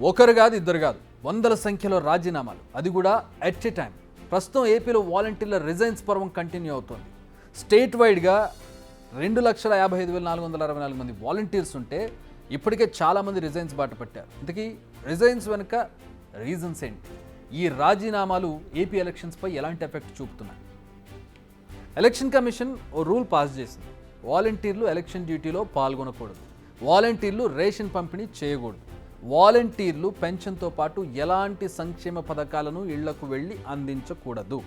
ఒకరు కాదు ఇద్దరు కాదు వందల సంఖ్యలో రాజీనామాలు, అది కూడా ఎట్ ఎ టైం. ప్రస్తుతం ఏపీలో వాలంటీర్ల రిజైన్స్ పర్వం కంటిన్యూ అవుతోంది. స్టేట్ వైడ్గా 2,55,464 మంది వాలంటీర్స్ ఉంటే ఇప్పటికే చాలామంది రిజైన్స్ బాట పట్టారు. ఇంతకీ రిజైన్స్ వెనుక రీజన్స్ ఏంటి? ఈ రాజీనామాలు ఏపీ ఎలక్షన్స్పై ఎలాంటి ఎఫెక్ట్ చూపుతున్నాయి? ఎలక్షన్ కమిషన్ ఓ రూల్ పాస్ చేసింది. వాలంటీర్లు ఎలక్షన్ డ్యూటీలో పాల్గొనకూడదు, వాలంటీర్లు రేషన్ పంపిణీ చేయకూడదు, వాలంటీర్లు పెన్షన్తో పాటు ఎలాంటి సంక్షేమ పథకాలను ఇళ్లకు వెళ్ళి అందించకూడదు,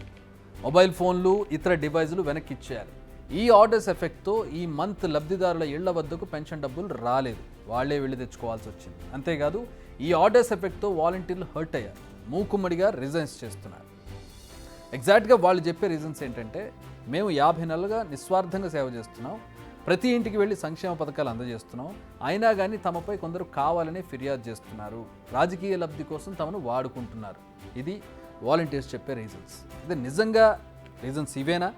మొబైల్ ఫోన్లు ఇతర డివైజులు వెనక్కి ఇచ్చేయాలి. ఈ ఆర్డర్స్ ఎఫెక్ట్తో ఈ మంత్ లబ్ధిదారుల ఇళ్ల వద్దకు పెన్షన్ డబ్బులు రాలేదు, వాళ్లే వెళ్ళి తెచ్చుకోవాల్సి వచ్చింది. అంతేకాదు ఈ ఆర్డర్స్ ఎఫెక్ట్తో వాలంటీర్లు హర్ట్ అయ్యారు, మూకుమ్మడిగా రిజైన్స్ చేస్తున్నారు. ఎగ్జాక్ట్గా వాళ్ళు చెప్పే రీజన్స్ ఏంటంటే, మేము 50 నెలలుగా నిస్వార్థంగా సేవ చేస్తున్నాం, ప్రతి ఇంటికి వెళ్ళి సంక్షేమ పథకాలు అందజేస్తున్నాం, అయినా కానీ తమపై కొందరు కావాలనే ఫిర్యాదు చేస్తున్నారు, రాజకీయ లబ్ధి కోసం తమను వాడుకుంటున్నారు. ఇది వాలంటీర్స్ చెప్పే రీజన్స్. ఇది నిజంగా రీజన్స్ ఇవేనా?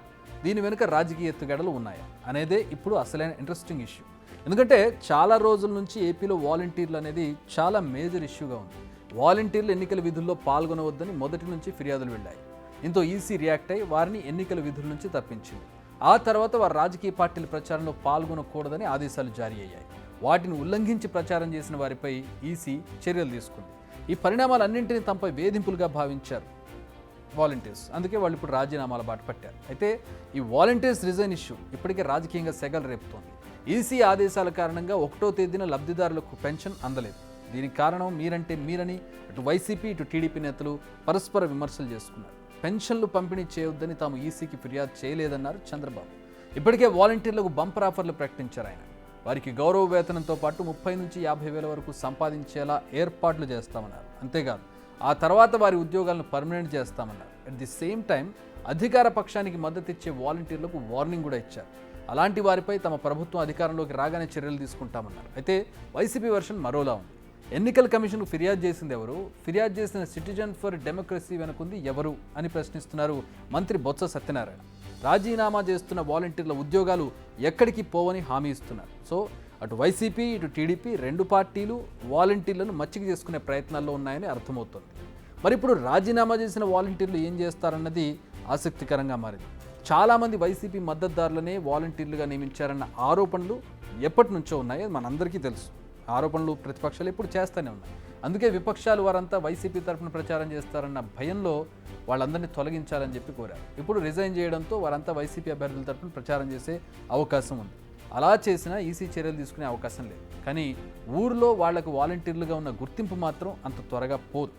దీని వెనుక రాజకీయ ఎత్తుగడలు ఉన్నాయా అనేదే ఇప్పుడు అసలైన ఇంట్రెస్టింగ్ ఇష్యూ. ఎందుకంటే చాలా రోజుల నుంచి ఏపీలో వాలంటీర్లు అనేది చాలా మేజర్ ఇష్యూగా ఉంది. వాలంటీర్లు ఎన్నికల విధుల్లో పాల్గొనవద్దని మొదటి నుంచి ఫిర్యాదులు వెళ్ళాయి. దీంతో ఈసీ రియాక్ట్ అయి వారిని ఎన్నికల విధుల నుంచి తప్పించింది. ఆ తర్వాత వారు రాజకీయ పార్టీల ప్రచారంలో పాల్గొనకూడదని ఆదేశాలు జారీ అయ్యాయి. వాటిని ఉల్లంఘించి ప్రచారం చేసిన వారిపై ఈసీ చర్యలు తీసుకుంది. ఈ పరిణామాలన్నింటినీ తమపై వేధింపులుగా భావించారు వాలంటీర్స్. అందుకే వాళ్ళు ఇప్పుడు రాజీనామాల బాట పట్టారు. అయితే ఈ వాలంటీర్స్ రిజైన్ ఇష్యూ ఇప్పటికే రాజకీయంగా సెగలు రేపుతోంది. ఈసీ ఆదేశాల కారణంగా 1వ తేదీన లబ్ధిదారులకు పెన్షన్ అందలేదు. దీనికి కారణం మీరంటే మీరని అటు వైసీపీ ఇటు టీడీపీ నేతలు పరస్పర విమర్శలు చేసుకున్నారు. పెన్షన్లు పంపిణీ చేయొద్దని తాము ఈసీకి ఫిర్యాదు చేయలేదన్నారు చంద్రబాబు. ఇప్పటికే వాలంటీర్లకు బంపర్ ఆఫర్లు ప్రకటించారు ఆయన. వారికి గౌరవ వేతనంతో పాటు 30 నుంచి 50 వేల వరకు సంపాదించేలా ఏర్పాట్లు చేస్తామన్నారు. అంతేకాదు ఆ తర్వాత వారి ఉద్యోగాలను పర్మనెంట్ చేస్తామన్నారు. అట్ ది సేమ్ టైం అధికార పక్షానికి మద్దతు ఇచ్చే వాలంటీర్లకు వార్నింగ్ కూడా ఇచ్చారు. అలాంటి వారిపై తమ ప్రభుత్వం అధికారంలోకి రాగానే చర్యలు తీసుకుంటామన్నారు. అయితే వైసీపీ వర్షన్ మరోలా ఉంది. ఎన్నికల కమిషన్కు ఫిర్యాదు చేసింది ఎవరు? ఫిర్యాదు చేసిన సిటిజన్ ఫర్ డెమోక్రసీ వెనుకుంది ఎవరు అని ప్రశ్నిస్తున్నారు మంత్రి బొత్స సత్యనారాయణ. రాజీనామా చేస్తున్న వాలంటీర్ల ఉద్యోగాలు ఎక్కడికి పోవని హామీ ఇస్తున్నారు. సో అటు వైసీపీ ఇటు టీడీపీ రెండు పార్టీలు వాలంటీర్లను మచ్చిక చేసుకునే ప్రయత్నాల్లో ఉన్నాయని అర్థమవుతోంది. మరి ఇప్పుడు రాజీనామా చేసిన వాలంటీర్లు ఏం చేస్తారన్నది ఆసక్తికరంగా మారింది. చాలామంది వైసీపీ మద్దతుదారులనే వాలంటీర్లుగా నియమించారన్న ఆరోపణలు ఎప్పటి నుంచో ఉన్నాయి, అది మనందరికీ తెలుసు. ఆరోపణలు ప్రతిపక్షాలు ఇప్పుడు చేస్తూనే ఉన్నాయి. అందుకే విపక్షాలు వారంతా వైసీపీ తరఫున ప్రచారం చేస్తారన్న భయంలో వాళ్ళందరినీ తొలగించాలని చెప్పి కోరారు. ఇప్పుడు రిజైన్ చేయడంతో వారంతా వైసీపీ అభ్యర్థుల తరఫున ప్రచారం చేసే అవకాశం ఉంది. అలా చేసినా ఈసీ చర్యలు తీసుకునే అవకాశం లేదు. కానీ ఊరిలో వాళ్లకు వాలంటీర్లుగా ఉన్న గుర్తింపు మాత్రం అంత త్వరగా పోదు.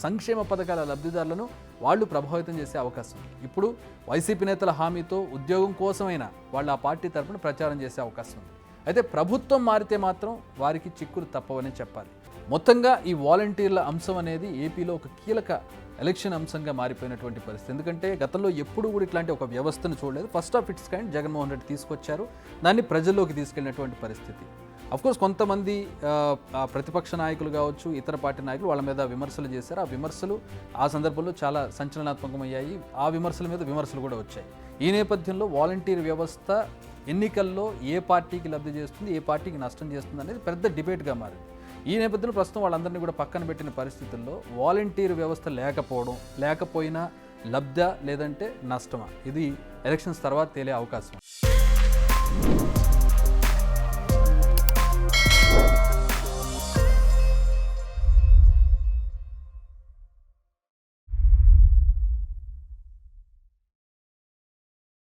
సంక్షేమ పథకాల లబ్ధిదారులను వాళ్ళు ప్రభావితం చేసే అవకాశం ఉంది. ఇప్పుడు వైసీపీ నేతల హామీతో ఉద్యోగం కోసమైనా వాళ్ళు ఆ పార్టీ తరఫున ప్రచారం చేసే అవకాశం ఉంది. అయితే ప్రభుత్వం మారితే మాత్రం వారికి చిక్కులు తప్పవని చెప్పాలి. మొత్తంగా ఈ వాలంటీర్ల అంశం అనేది ఏపీలో ఒక కీలక ఎలక్షన్ అంశంగా మారిపోయినటువంటి పరిస్థితి. ఎందుకంటే గతంలో ఎప్పుడు కూడా ఇట్లాంటి ఒక వ్యవస్థను చూడలేదు. First of it's kind Jaganmohan Reddy తీసుకొచ్చారు, దాన్ని ప్రజల్లోకి తీసుకెళ్ళినటువంటి పరిస్థితి. అఫ్కోర్స్ కొంతమంది ప్రతిపక్ష నాయకులు కావచ్చు, ఇతర పార్టీ నాయకులు వాళ్ళ మీద విమర్శలు చేశారు. ఆ విమర్శలు ఆ సందర్భంలో చాలా సంచలనాత్మకమయ్యాయి. ఆ విమర్శల మీద విమర్శలు కూడా వచ్చాయి. ఈ నేపథ్యంలో వాలంటీర్ వ్యవస్థ ఎన్నికల్లో ఏ పార్టీకి లబ్ధి చేస్తుంది, ఏ పార్టీకి నష్టం చేస్తుంది అనేది పెద్ద డిబేట్గా మారింది. ఈ నేపథ్యంలో ప్రస్తుతం వాళ్ళందరినీ కూడా పక్కన పెట్టిన పరిస్థితుల్లో వాలంటీర్ వ్యవస్థ లేకపోయినా లబ్ధా లేదంటే నష్టమా, ఇది ఎలక్షన్స్ తర్వాత తేలే అవకాశం.